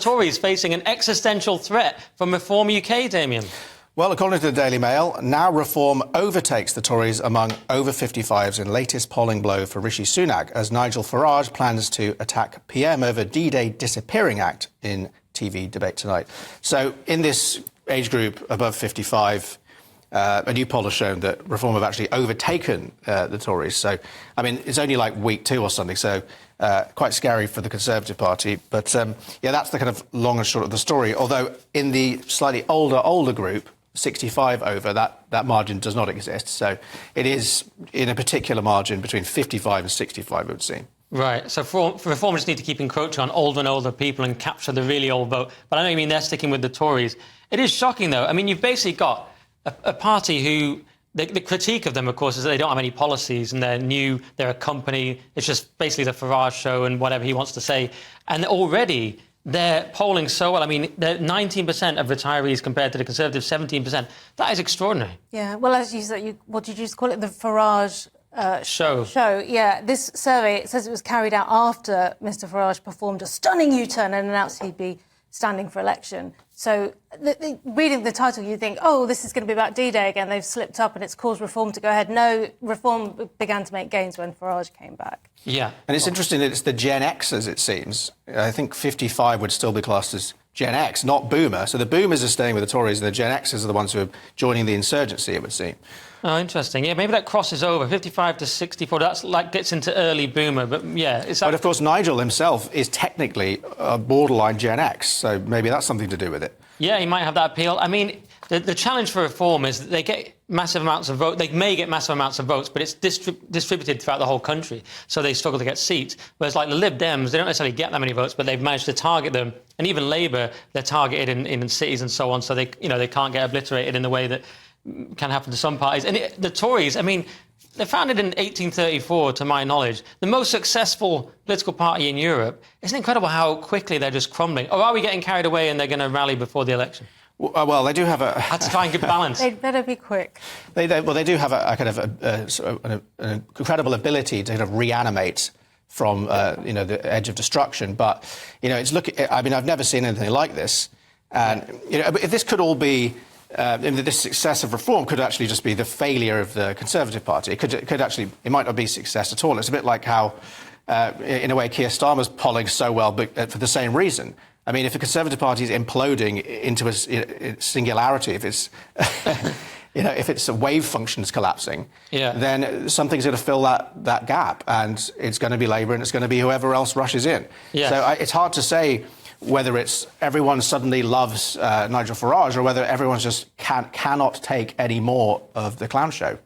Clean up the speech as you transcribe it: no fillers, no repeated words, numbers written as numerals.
Tories facing an existential threat from Reform UK, Damien? Well, according to the Daily Mail, now Reform overtakes the Tories among over 55s in latest polling blow for Rishi Sunak, as Nigel Farage plans to attack PM over D-Day Disappearing Act in TV debate tonight. So in this age group above 55, a new poll has shown that Reform have actually overtaken the Tories. So, I mean, it's only like week 2 or something, so quite scary for the Conservative Party. But, yeah, that's the kind of long and short of the story. Although in the slightly older group, 65 over, that margin does not exist. So it is in a particular margin between 55 and 65, it would seem. Right, so Reformers need to keep encroaching on older and older people and capture the really old vote. But I know you mean they're sticking with the Tories. It is shocking, though. I mean, you've basically got a party who... The critique of them, of course, is that they don't have any policies and they're new, they're a company. It's just basically the Farage show and whatever he wants to say. And already... they're polling so well. I mean, they're 19% of retirees compared to the Conservatives, 17%. That is extraordinary. Yeah, well, as you said, what did you call it? The Farage show. Yeah, this survey, it says it was carried out after Mr Farage performed a stunning U-turn and announced he'd be standing for election. So, reading the title, you think, oh, this is going to be about D-Day again. They've slipped up and it's caused Reform to go ahead. No, Reform began to make gains when Farage came back. Yeah. And it's interesting that it's the Gen Xers, it seems. I think 55 would still be classed as Gen X, not Boomer. So the Boomers are staying with the Tories and the Gen Xers are the ones who are joining the insurgency, it would seem. Oh, interesting. Yeah, maybe that crosses over, 55 to 64. That's like gets into early Boomer, but yeah. But of course, Nigel himself is technically a borderline Gen X, so maybe that's something to do with it. Yeah, he might have that appeal. I mean, the challenge for Reform is that they get massive amounts of votes. They may get massive amounts of votes, but it's distributed throughout the whole country, so they struggle to get seats. Whereas, like the Lib Dems, they don't necessarily get that many votes, but they've managed to target them. And even Labour, they're targeted in cities and so on, so they can't get obliterated in the way that can happen to some parties. And the Tories, I mean, they're founded in 1834, to my knowledge. The most successful political party in Europe. Isn't it incredible how quickly they're just crumbling? Or are we getting carried away and they're going to rally before the election? Well, they do have a... Had to try and get balance. They'd better be quick. They do have a kind of an incredible ability to kind of reanimate from, the edge of destruction. But, I mean, I've never seen anything like this. And, if this could all be... this success of Reform could actually just be the failure of the Conservative Party. It might not be success at all. It's a bit like how, in a way, Keir Starmer's polling so well, but for the same reason. I mean, if the Conservative Party is imploding into a singularity, if it's, if its wave function's collapsing, then something's going to fill that gap, and it's going to be Labour and it's going to be whoever else rushes in. Yes. So it's hard to say whether it's everyone suddenly loves Nigel Farage or whether everyone just cannot take any more of the clown show.